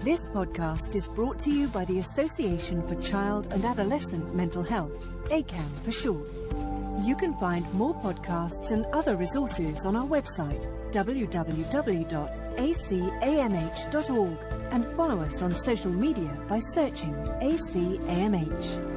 This podcast is brought to you by the Association for Child and Adolescent Mental Health, ACAM for short. You can find more podcasts and other resources on our website, www.acamh.org, and follow us on social media by searching ACAMH.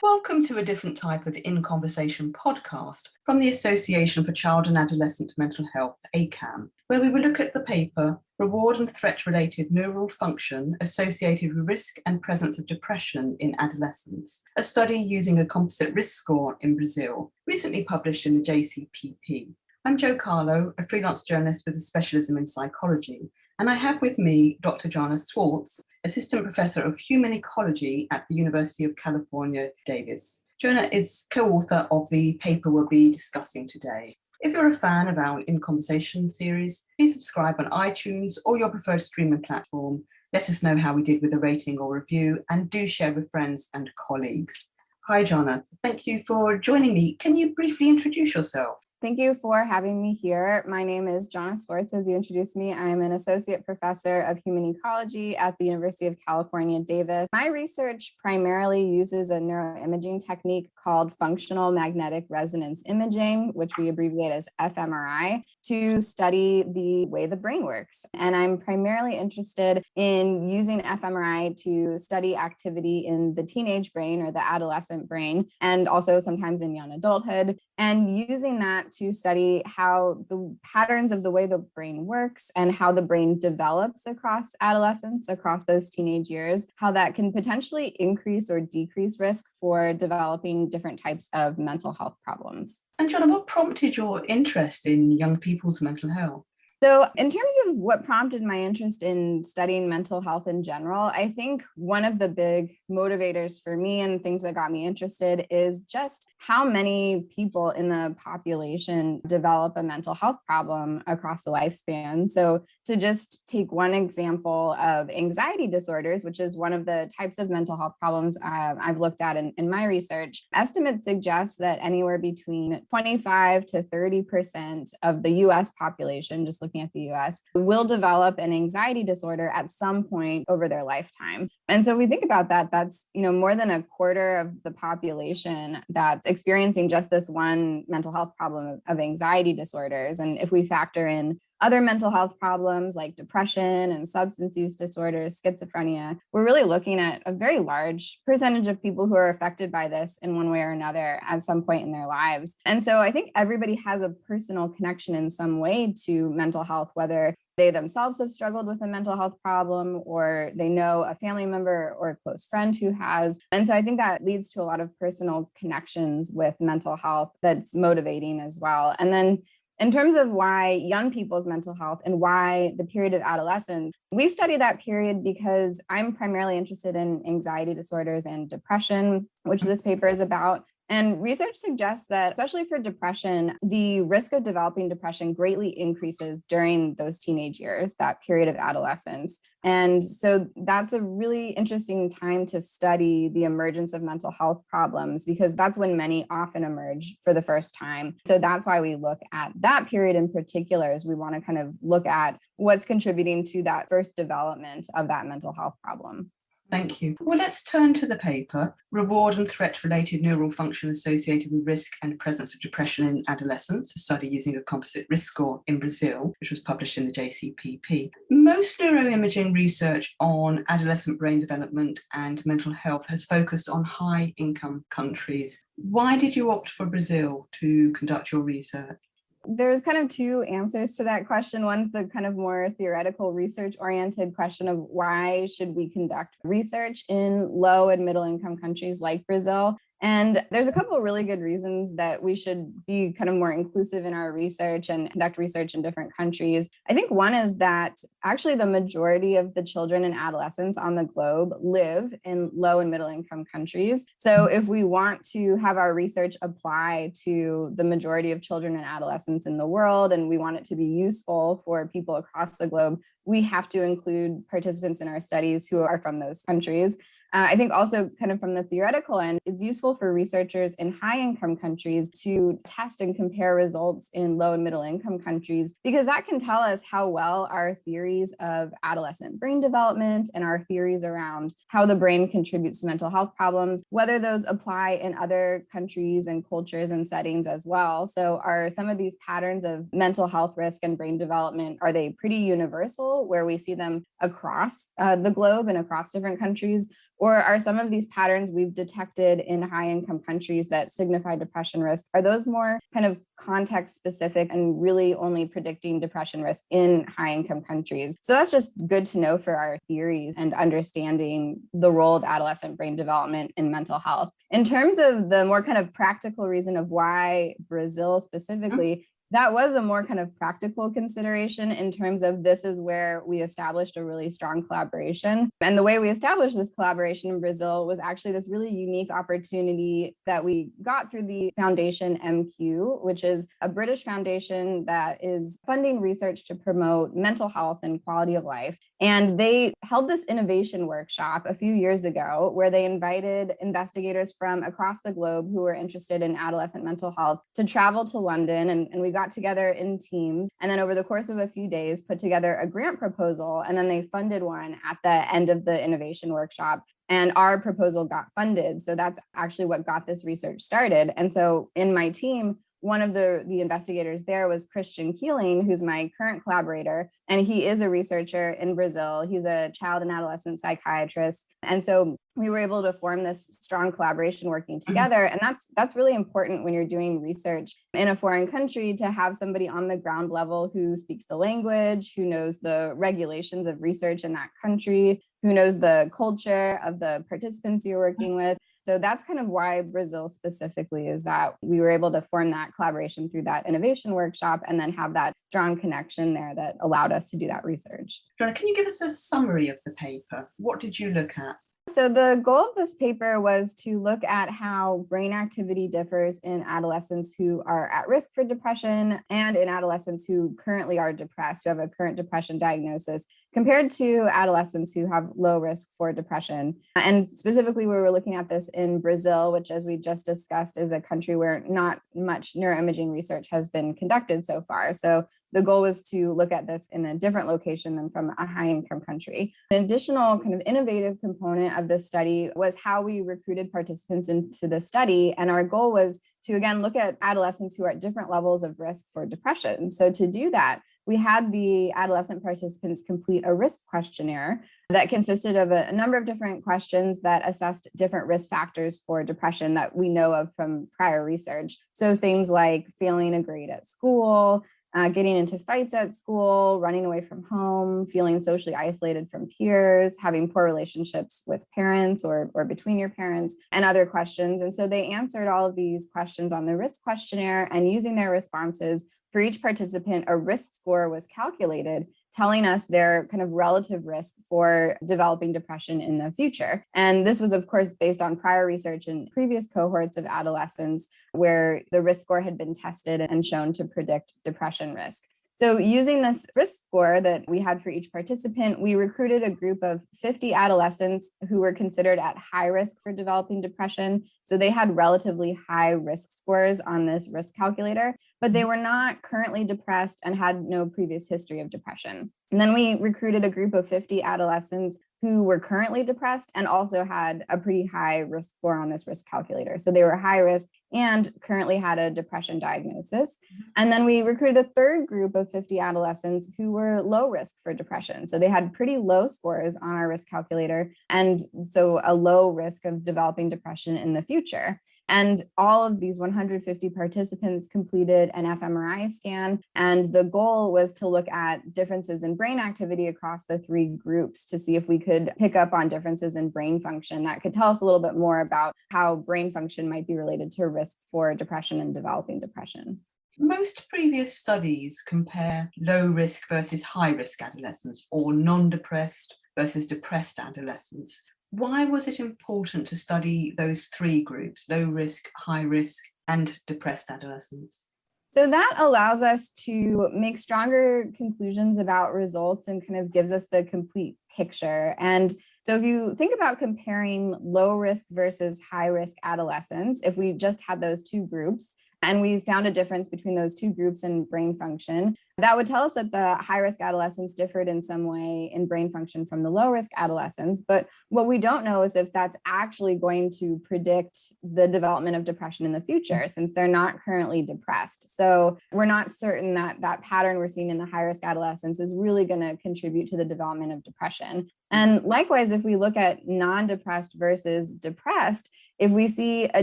Welcome to a different type of In Conversation podcast from the Association for Child and Adolescent Mental Health, ACAM, where we will look at the paper Reward and Threat-Related Neural Function Associated with Risk and Presence of Depression in Adolescents, a study using a composite risk score in Brazil, recently published in the JCPP. I'm Jo Carlo, a freelance journalist with a specialism in psychology, and I have with me Dr. Johnna Swartz, Assistant Professor of Human Ecology at the University of California, Davis. Johnna is co-author of the paper we'll be discussing today. If you're a fan of our In Conversation series, please subscribe on iTunes or your preferred streaming platform. Let us know how we did with a rating or review, and do share with friends and colleagues. Hi, Johnna. Thank you for joining me. Can you briefly introduce yourself? Thank you for having me here. My name is Johnna Swartz. As you introduced me, I am an Associate Professor of Human Ecology at the University of California, Davis. My research primarily uses a neuroimaging technique called functional magnetic resonance imaging, which we abbreviate as fMRI, to study the way the brain works. And I'm primarily interested in using fMRI to study activity in the teenage brain or the adolescent brain, and also sometimes in young adulthood, and using that to study how the patterns of the way the brain works and how the brain develops across adolescence, across those teenage years, how that can potentially increase or decrease risk for developing different types of mental health problems. And Johnna, what prompted your interest in young people's mental health? So in terms of what prompted my interest in studying mental health in general, I think one of the big motivators for me and things that got me interested is just how many people in the population develop a mental health problem across the lifespan. So to just take one example of anxiety disorders, which is one of the types of mental health problems I've looked at in my research, estimates suggest that anywhere between 25 to 30% of the US population, just looking at the US, will develop an anxiety disorder at some point over their lifetime. And so if we think about that, that's more than a quarter of the population that's experiencing just this one mental health problem of anxiety disorders. And if we factor in other mental health problems like depression and substance use disorders, schizophrenia, we're really looking at a very large percentage of people who are affected by this in one way or another at some point in their lives. And so I think everybody has a personal connection in some way to mental health, whether they themselves have struggled with a mental health problem or they know a family member or a close friend who has. And so I think that leads to a lot of personal connections with mental health that's motivating as well. And then in terms of why young people's mental health and why the period of adolescence, we study that period because I'm primarily interested in anxiety disorders and depression, which this paper is about. And research suggests that, especially for depression, the risk of developing depression greatly increases during those teenage years, that period of adolescence. And so that's a really interesting time to study the emergence of mental health problems, because that's when many often emerge for the first time. So that's why we look at that period in particular, is we want to kind of look at what's contributing to that first development of that mental health problem. Thank you. Well, let's turn to the paper, Reward and Threat-Related Neural Function Associated with Risk and Presence of Depression in Adolescents, a study using a composite risk score in Brazil, which was published in the JCPP. Most neuroimaging research on adolescent brain development and mental health has focused on high-income countries. Why did you opt for Brazil to conduct your research? There's kind of two answers to that question. One's the kind of more theoretical research-oriented question of why should we conduct research in low and middle income countries like Brazil? And there's a couple of really good reasons that we should be kind of more inclusive in our research and conduct research in different countries. I think one is that actually the majority of the children and adolescents on the globe live in low and middle income countries. So if we want to have our research apply to the majority of children and adolescents in the world, and we want it to be useful for people across the globe, we have to include participants in our studies who are from those countries. I think also kind of from the theoretical end, it's useful for researchers in high income countries to test and compare results in low and middle income countries, because that can tell us how well our theories of adolescent brain development and our theories around how the brain contributes to mental health problems, whether those apply in other countries and cultures and settings as well. So are some of these patterns of mental health risk and brain development, are they pretty universal where we see them across the globe and across different countries? Or are some of these patterns we've detected in high income countries that signify depression risk, are those more kind of context specific and really only predicting depression risk in high income countries? So that's just good to know for our theories and understanding the role of adolescent brain development in mental health. In terms of the more kind of practical reason of why Brazil specifically, that was a more kind of practical consideration in terms of this is where we established a really strong collaboration. And the way we established this collaboration in Brazil was actually this really unique opportunity that we got through the Foundation MQ, which is a British foundation that is funding research to promote mental health and quality of life. And they held this innovation workshop a few years ago where they invited investigators from across the globe who were interested in adolescent mental health to travel to London. And we got together in teams. And then over the course of a few days, put together a grant proposal. And then they funded one at the end of the innovation workshop. And our proposal got funded. So that's actually what got this research started. And so in my team, one of the investigators there was Christian Keeling, who's my current collaborator, and he is a researcher in Brazil. He's a child and adolescent psychiatrist. And so we were able to form this strong collaboration working together. And that's really important when you're doing research in a foreign country, to have somebody on the ground level who speaks the language, who knows the regulations of research in that country, who knows the culture of the participants you're working with. So that's kind of why Brazil specifically is that we were able to form that collaboration through that innovation workshop and then have that strong connection there that allowed us to do that research. Johnna, can you give us a summary of the paper? What did you look at? So the goal of this paper was to look at how brain activity differs in adolescents who are at risk for depression and in adolescents who currently are depressed, who have a current depression diagnosis, compared to adolescents who have low risk for depression. And specifically, we were looking at this in Brazil, which, as we just discussed, is a country where not much neuroimaging research has been conducted so far. So the goal was to look at this in a different location than from a high-income country. An additional kind of innovative component of this study was how we recruited participants into the study. And our goal was to, again, look at adolescents who are at different levels of risk for depression. So to do that, we had the adolescent participants complete a risk questionnaire that consisted of a number of different questions that assessed different risk factors for depression that we know of from prior research. So things like failing a grade at school, getting into fights at school, running away from home, feeling socially isolated from peers, having poor relationships with parents or between your parents, and other questions. And so they answered all of these questions on the risk questionnaire, and using their responses, for each participant, a risk score was calculated, telling us their kind of relative risk for developing depression in the future. And this was, of course, based on prior research in previous cohorts of adolescents where the risk score had been tested and shown to predict depression risk. So using this risk score that we had for each participant, we recruited a group of 50 adolescents who were considered at high risk for developing depression. So they had relatively high risk scores on this risk calculator, but they were not currently depressed and had no previous history of depression. And then we recruited a group of 50 adolescents who were currently depressed and also had a pretty high risk score on this risk calculator. So they were high risk and currently had a depression diagnosis. And then we recruited a third group of 50 adolescents who were low risk for depression. So they had pretty low scores on our risk calculator, and so a low risk of developing depression in the future. And all of these 150 participants completed an fMRI scan. And the goal was to look at differences in brain activity across the three groups to see if we could pick up on differences in brain function that could tell us a little bit more about how brain function might be related to risk for depression and developing depression. Most previous studies compare low risk versus high risk adolescents, or non-depressed versus depressed adolescents. Why was it important to study those three groups, low risk, high risk, and depressed adolescents? So that allows us to make stronger conclusions about results and kind of gives us the complete picture. And So if you think about comparing low risk versus high risk adolescents, if we just had those two groups, and we found a difference between those two groups in brain function, that would tell us that the high-risk adolescents differed in some way in brain function from the low-risk adolescents. But what we don't know is if that's actually going to predict the development of depression in the future, since they're not currently depressed. So we're not certain that that pattern we're seeing in the high-risk adolescents is really going to contribute to the development of depression. And likewise, if we look at non-depressed versus depressed, if we see a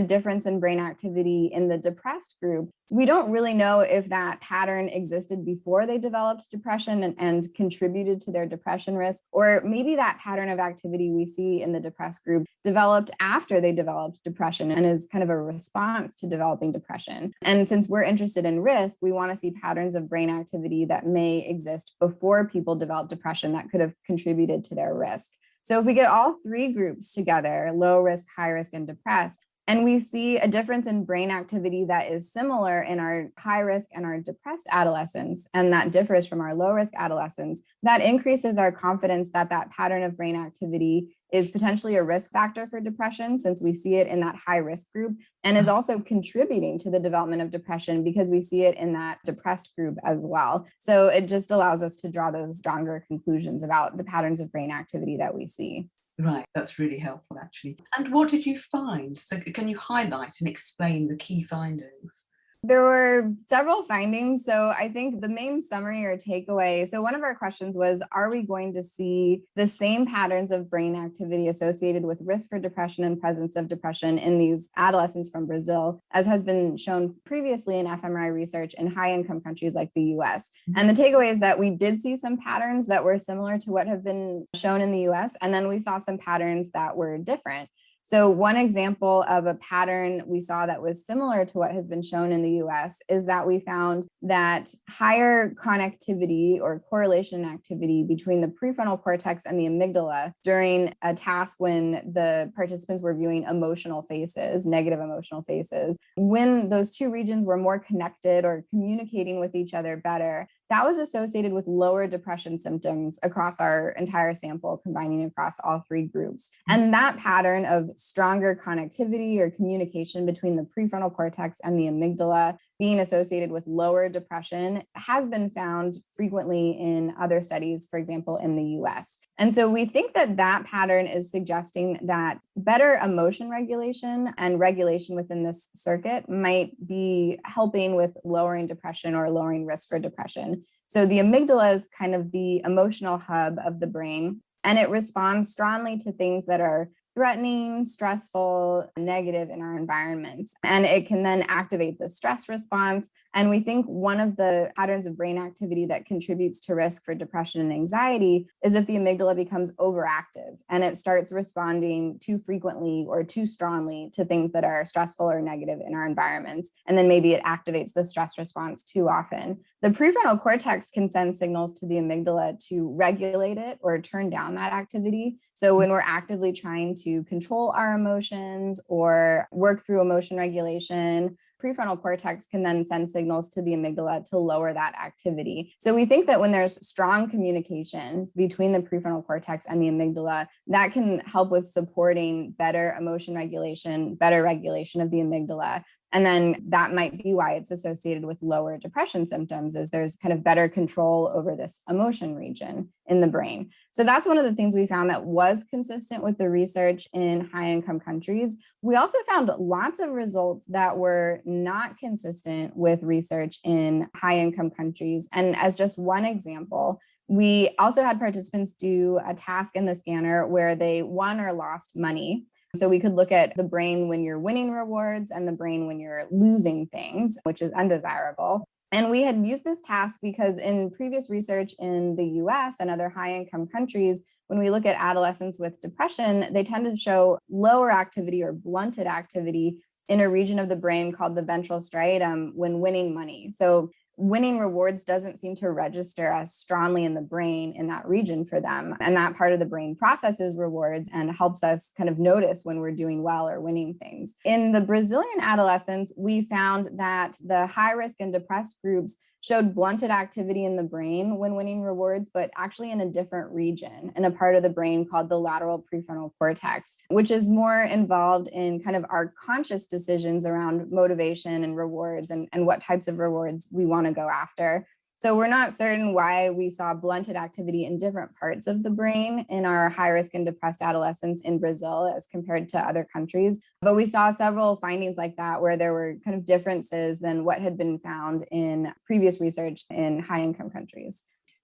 difference in brain activity in the depressed group, we don't really know if that pattern existed before they developed depression and contributed to their depression risk, or maybe that pattern of activity we see in the depressed group developed after they developed depression and is kind of a response to developing depression. And since we're interested in risk, we want to see patterns of brain activity that may exist before people develop depression that could have contributed to their risk. So if we get all three groups together, low risk, high risk, and depressed, and we see a difference in brain activity that is similar in our high risk and our depressed adolescents, and that differs from our low risk adolescents, that increases our confidence that that pattern of brain activity is potentially a risk factor for depression, since we see it in that high risk group, and is also contributing to the development of depression because we see it in that depressed group as well. So it just allows us to draw those stronger conclusions about the patterns of brain activity that we see. Right, that's really helpful, actually. And what did you find? So can you highlight and explain the key findings? There were several findings. So I think the main summary or takeaway, so one of our questions was, are we going to see the same patterns of brain activity associated with risk for depression and presence of depression in these adolescents from Brazil, as has been shown previously in fMRI research in high-income countries like the US? And the takeaway is that we did see some patterns that were similar to what have been shown in the US, and then we saw some patterns that were different. So one example of a pattern we saw that was similar to what has been shown in the US is that we found that higher connectivity or correlation activity between the prefrontal cortex and the amygdala during a task when the participants were viewing emotional faces, negative emotional faces, when those two regions were more connected or communicating with each other better, that was associated with lower depression symptoms across our entire sample, combining across all three groups. And that pattern of stronger connectivity or communication between the prefrontal cortex and the amygdala being associated with lower depression has been found frequently in other studies, for example, in the US. And so we think that that pattern is suggesting that better emotion regulation and regulation within this circuit might be helping with lowering depression or lowering risk for depression. So the amygdala is kind of the emotional hub of the brain, and it responds strongly to things that are threatening, stressful, negative in our environments. And it can then activate the stress response. And we think one of the patterns of brain activity that contributes to risk for depression and anxiety is if the amygdala becomes overactive and it starts responding too frequently or too strongly to things that are stressful or negative in our environments. And then maybe it activates the stress response too often. The prefrontal cortex can send signals to the amygdala to regulate it or turn down that activity. So when we're actively trying to control our emotions or work through emotion regulation, prefrontal cortex can then send signals to the amygdala to lower that activity. So we think that when there's strong communication between the prefrontal cortex and the amygdala, that can help with supporting better emotion regulation, better regulation of the amygdala. And then that might be why it's associated with lower depression symptoms, is there's kind of better control over this emotion region in the brain. So that's one of the things we found that was consistent with the research in high-income countries. We also found lots of results that were not consistent with research in high-income countries. And as just one example, we also had participants do a task in the scanner where they won or lost money. So we could look at the brain when you're winning rewards and the brain when you're losing things, which is undesirable. And we had used this task because in previous research in the US and other high-income countries, when we look at adolescents with depression, they tend to show lower activity or blunted activity in a region of the brain called the ventral striatum when winning money. So winning rewards doesn't seem to register as strongly in the brain in that region for them. And that part of the brain processes rewards and helps us kind of notice when we're doing well or winning things. In the Brazilian adolescents, we found that the high risk and depressed groups showed blunted activity in the brain when winning rewards, but actually in a different region, in a part of the brain called the lateral prefrontal cortex, which is more involved in kind of our conscious decisions around motivation and rewards and what types of rewards we want to go after. So we're not certain why we saw blunted activity in different parts of the brain in our high risk and depressed adolescents in Brazil as compared to other countries. But we saw several findings like that where there were kind of differences than what had been found in previous research in high income countries.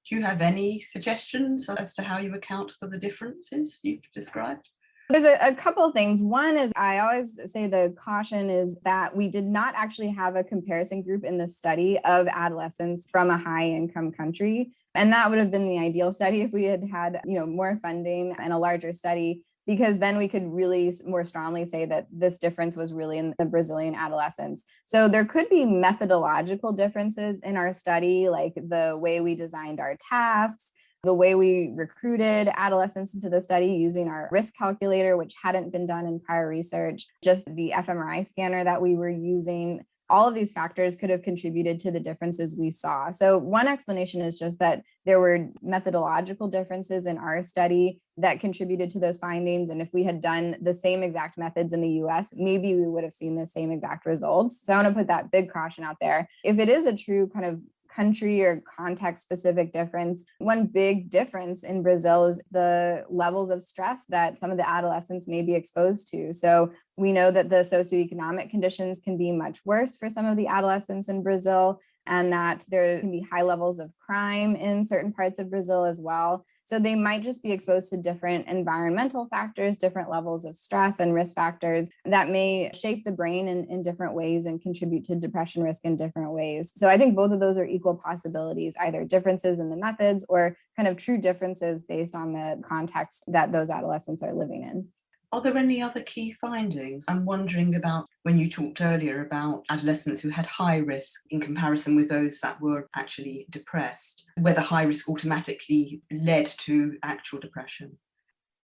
Do you have any suggestions as to how you account for the differences you've described? There's a couple of things. One is I always say the caution is that we did not actually have a comparison group in the study of adolescents from a high income country. And that would have been the ideal study if we had had, more funding and a larger study, because then we could really more strongly say that this difference was really in the Brazilian adolescents. So there could be methodological differences in our study, like the way we designed our tasks, the way we recruited adolescents into the study using our risk calculator, which hadn't been done in prior research, just the fMRI scanner that we were using. All of these factors could have contributed to the differences we saw. So one explanation is just that there were methodological differences in our study that contributed to those findings. And if we had done the same exact methods in the US, maybe we would have seen the same exact results. So I want to put that big caution out there. If it is a true kind of country or context specific difference, one big difference in Brazil is the levels of stress that some of the adolescents may be exposed to. So we know that the socioeconomic conditions can be much worse for some of the adolescents in Brazil, and that there can be high levels of crime in certain parts of Brazil as well. So they might just be exposed to different environmental factors, different levels of stress and risk factors that may shape the brain in different ways and contribute to depression risk in different ways. So I think both of those are equal possibilities, either differences in the methods or kind of true differences based on the context that those adolescents are living in. Are there any other key findings? I'm wondering about when you talked earlier about adolescents who had high risk in comparison with those that were actually depressed, whether high risk automatically led to actual depression.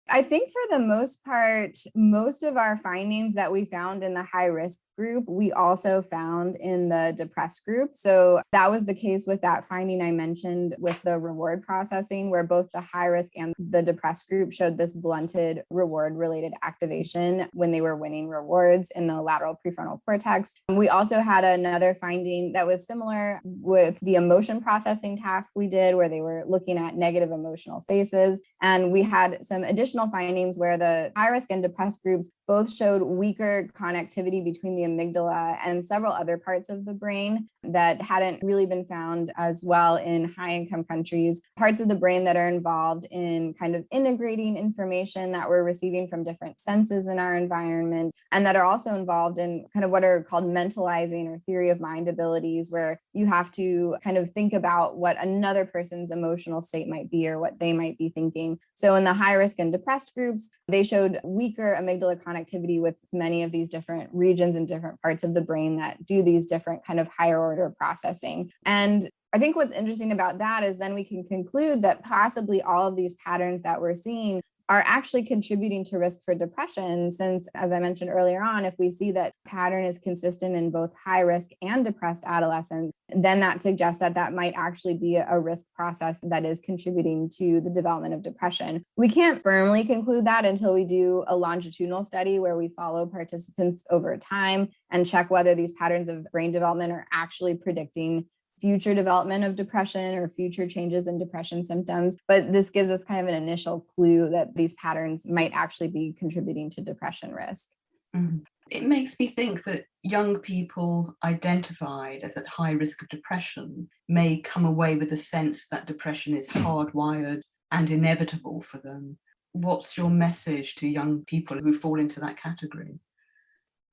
I think for the most part, most of our findings that we found in the high risk group, we also found in the depressed group. So that was the case with that finding I mentioned with the reward processing, where both the high risk and the depressed group showed this blunted reward related activation when they were winning rewards in the lateral prefrontal cortex. We also had another finding that was similar with the emotion processing task we did, where they were looking at negative emotional faces. And we had some additional findings where the high risk and depressed groups both showed weaker connectivity between the amygdala and several other parts of the brain that hadn't really been found as well in high income countries, parts of the brain that are involved in kind of integrating information that we're receiving from different senses in our environment, and that are also involved in kind of what are called mentalizing or theory of mind abilities, where you have to kind of think about what another person's emotional state might be or what they might be thinking. So in the high risk and depressed groups, they showed weaker amygdala connectivity with many of these different regions and different parts of the brain that do these different kind of higher order processing. And I think what's interesting about that is then we can conclude that possibly all of these patterns that we're seeing are actually contributing to risk for depression, since, as I mentioned earlier on, if we see that pattern is consistent in both high risk and depressed adolescents, then that suggests that that might actually be a risk process that is contributing to the development of depression. We can't firmly conclude that until we do a longitudinal study where we follow participants over time and check whether these patterns of brain development are actually predicting future development of depression or future changes in depression symptoms. But this gives us kind of an initial clue that these patterns might actually be contributing to depression risk. Mm-hmm. It makes me think that young people identified as at high risk of depression may come away with a sense that depression is hardwired and inevitable for them. What's your message to young people who fall into that category?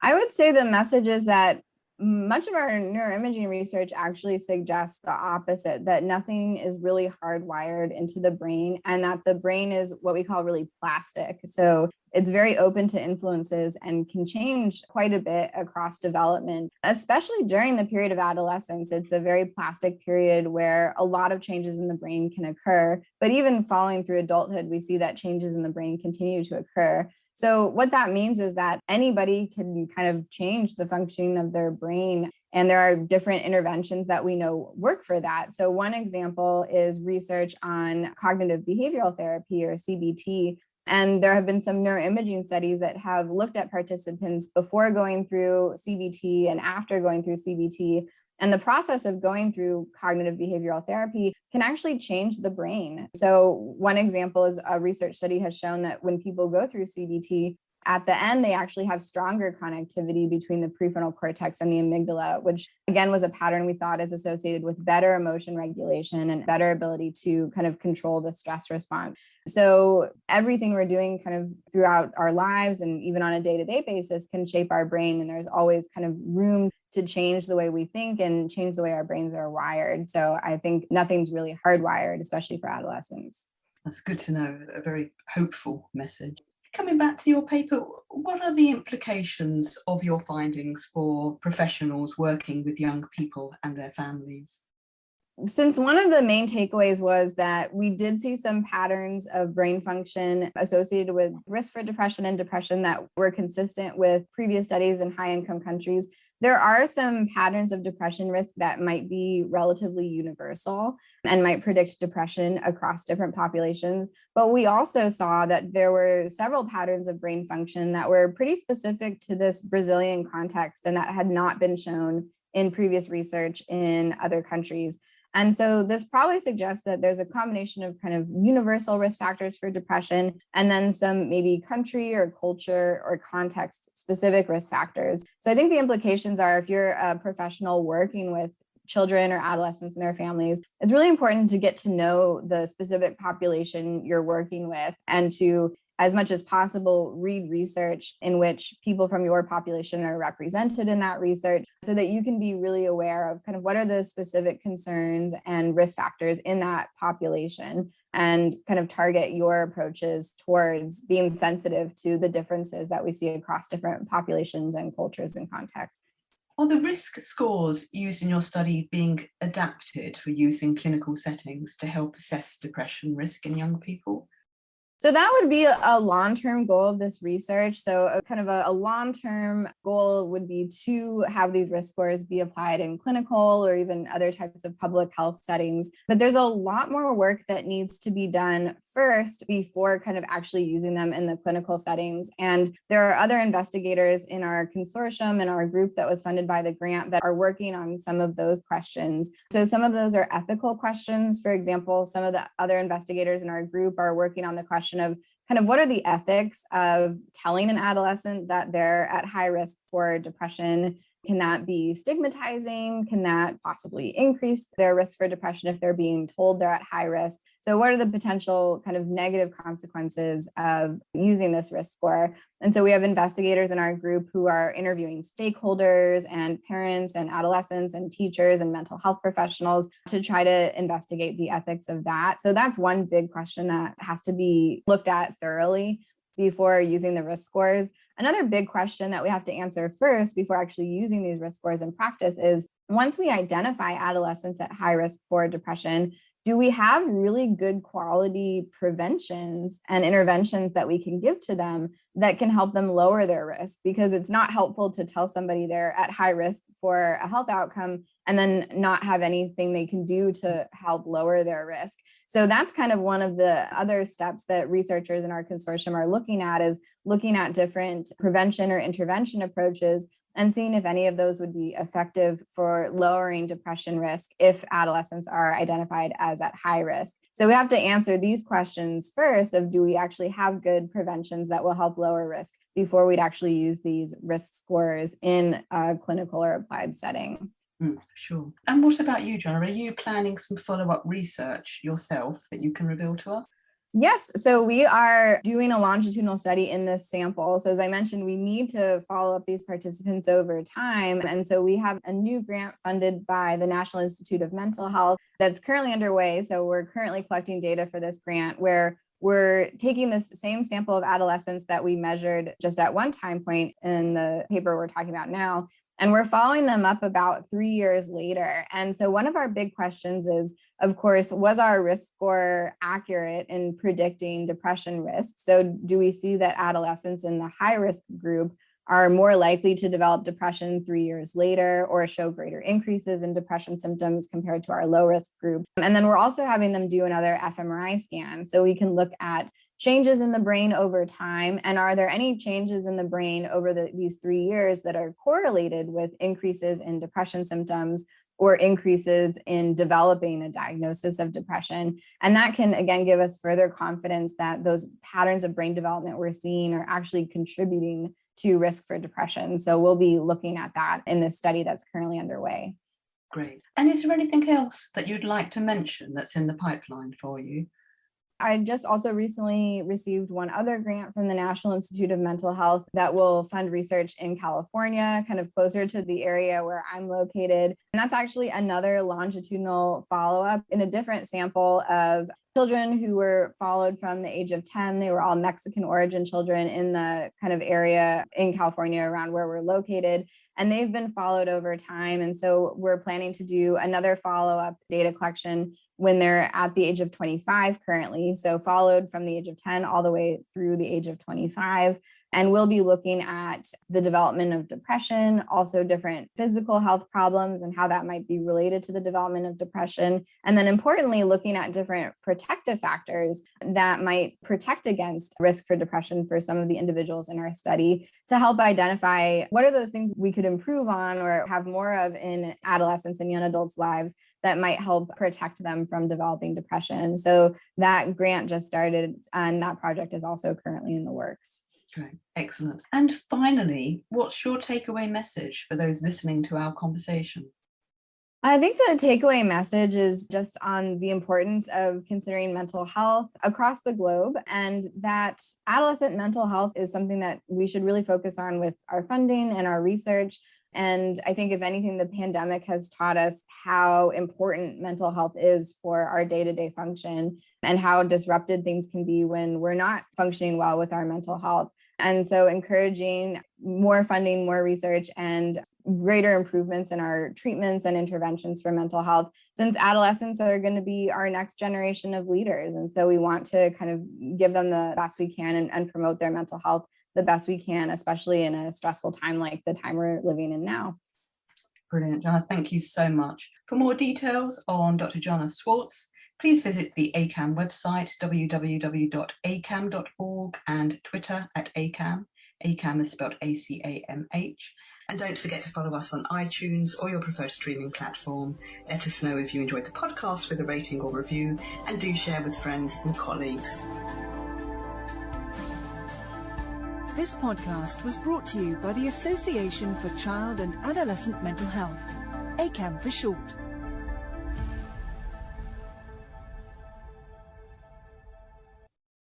I would say the message is that Much of our neuroimaging research actually suggests the opposite, that nothing is really hardwired into the brain, and that the brain is what we call really plastic. So it's very open to influences and can change quite a bit across development, especially during the period of adolescence. It's a very plastic period where a lot of changes in the brain can occur. But even following through adulthood, we see that changes in the brain continue to occur. So what that means is that anybody can kind of change the functioning of their brain. And there are different interventions that we know work for that. So one example is research on cognitive behavioral therapy, or CBT. And there have been some neuroimaging studies that have looked at participants before going through CBT and after going through CBT. And the process of going through cognitive behavioral therapy can actually change the brain. So one example is a research study has shown that when people go through CBT, at the end, they actually have stronger connectivity between the prefrontal cortex and the amygdala, which again was a pattern we thought is associated with better emotion regulation and better ability to kind of control the stress response. So everything we're doing kind of throughout our lives and even on a day-to-day basis can shape our brain. And there's always kind of room to change the way we think and change the way our brains are wired. So I think nothing's really hardwired, especially for adolescents. That's good to know, a very hopeful message. Coming back to your paper, what are the implications of your findings for professionals working with young people and their families? Since one of the main takeaways was that we did see some patterns of brain function associated with risk for depression and depression that were consistent with previous studies in high-income countries, there are some patterns of depression risk that might be relatively universal and might predict depression across different populations. But we also saw that there were several patterns of brain function that were pretty specific to this Brazilian context and that had not been shown in previous research in other countries. And so this probably suggests that there's a combination of kind of universal risk factors for depression and then some maybe country or culture or context specific risk factors. So I think the implications are, if you're a professional working with children or adolescents and their families, it's really important to get to know the specific population you're working with and to, as much as possible, read research in which people from your population are represented in that research so that you can be really aware of kind of what are the specific concerns and risk factors in that population and kind of target your approaches towards being sensitive to the differences that we see across different populations and cultures and contexts. Are the risk scores used in your study being adapted for use in clinical settings to help assess depression risk in young people? So that would be a long-term goal of this research. So a long-term goal would be to have these risk scores be applied in clinical or even other types of public health settings. But there's a lot more work that needs to be done first before kind of actually using them in the clinical settings. And there are other investigators in our consortium and our group that was funded by the grant that are working on some of those questions. So some of those are ethical questions. For example, some of the other investigators in our group are working on the question of kind of what are the ethics of telling an adolescent that they're at high risk for depression? Can that be stigmatizing? Can that possibly increase their risk for depression if they're being told they're at high risk? So what are the potential kind of negative consequences of using this risk score? And so we have investigators in our group who are interviewing stakeholders and parents and adolescents and teachers and mental health professionals to try to investigate the ethics of that. So that's one big question that has to be looked at thoroughly before using the risk scores. Another big question that we have to answer first before actually using these risk scores in practice is, once we identify adolescents at high risk for depression, do we have really good quality preventions and interventions that we can give to them that can help them lower their risk? Because it's not helpful to tell somebody they're at high risk for a health outcome and then not have anything they can do to help lower their risk. So that's kind of one of the other steps that researchers in our consortium are looking at, is looking at different prevention or intervention approaches and seeing if any of those would be effective for lowering depression risk if adolescents are identified as at high risk. So we have to answer these questions first of, do we actually have good preventions that will help lower risk before we'd actually use these risk scores in a clinical or applied setting. Sure. And what about you, Johnna? Are you planning some follow-up research yourself that you can reveal to us? Yes. So we are doing a longitudinal study in this sample. So as I mentioned, we need to follow up these participants over time. And so we have a new grant funded by the National Institute of Mental Health that's currently underway. So we're currently collecting data for this grant where we're taking this same sample of adolescents that we measured just at one time point in the paper we're talking about now. And we're following them up about 3 years later. And so one of our big questions is, of course, was our risk score accurate in predicting depression risk? So do we see that adolescents in the high risk group are more likely to develop depression 3 years later or show greater increases in depression symptoms compared to our low risk group? And then we're also having them do another fMRI scan so we can look at changes in the brain over time, and are there any changes in the brain over these 3 years that are correlated with increases in depression symptoms or increases in developing a diagnosis of depression? And that can, again, give us further confidence that those patterns of brain development we're seeing are actually contributing to risk for depression. So we'll be looking at that in this study that's currently underway. Great. And is there anything else that you'd like to mention that's in the pipeline for you? I just also recently received one other grant from the National Institute of Mental Health that will fund research in California, kind of closer to the area where I'm located. And that's actually another longitudinal follow-up in a different sample of children who were followed from the age of 10. They were all Mexican origin children in the kind of area in California around where we're located. And they've been followed over time. And so we're planning to do another follow-up data collection when they're at the age of 25 currently. So followed from the age of 10 all the way through the age of 25. And we'll be looking at the development of depression, also different physical health problems and how that might be related to the development of depression. And then importantly, looking at different protective factors that might protect against risk for depression for some of the individuals in our study to help identify what are those things we could improve on or have more of in adolescents and young adults' lives that might help protect them from developing depression. So that grant just started and that project is also currently in the works. Great, excellent. And finally, what's your takeaway message for those listening to our conversation? I think the takeaway message is just on the importance of considering mental health across the globe, and that adolescent mental health is something that we should really focus on with our funding and our research. And I think if anything, the pandemic has taught us how important mental health is for our day-to-day function and how disrupted things can be when we're not functioning well with our mental health. And so encouraging more funding, more research, and greater improvements in our treatments and interventions for mental health, since adolescents are going to be our next generation of leaders. And so we want to kind of give them the best we can and promote their mental health the best we can, especially in a stressful time like the time we're living in now. Brilliant, Johnna. Thank you so much. For more details on Dr. Johnna Swartz, please visit the ACAM website, www.acam.org, and Twitter @ACAM. ACAM is spelled ACAMH. And don't forget to follow us on iTunes or your preferred streaming platform. Let us know if you enjoyed the podcast with a rating or review, and do share with friends and colleagues. This podcast was brought to you by the Association for Child and Adolescent Mental Health, ACAM for short.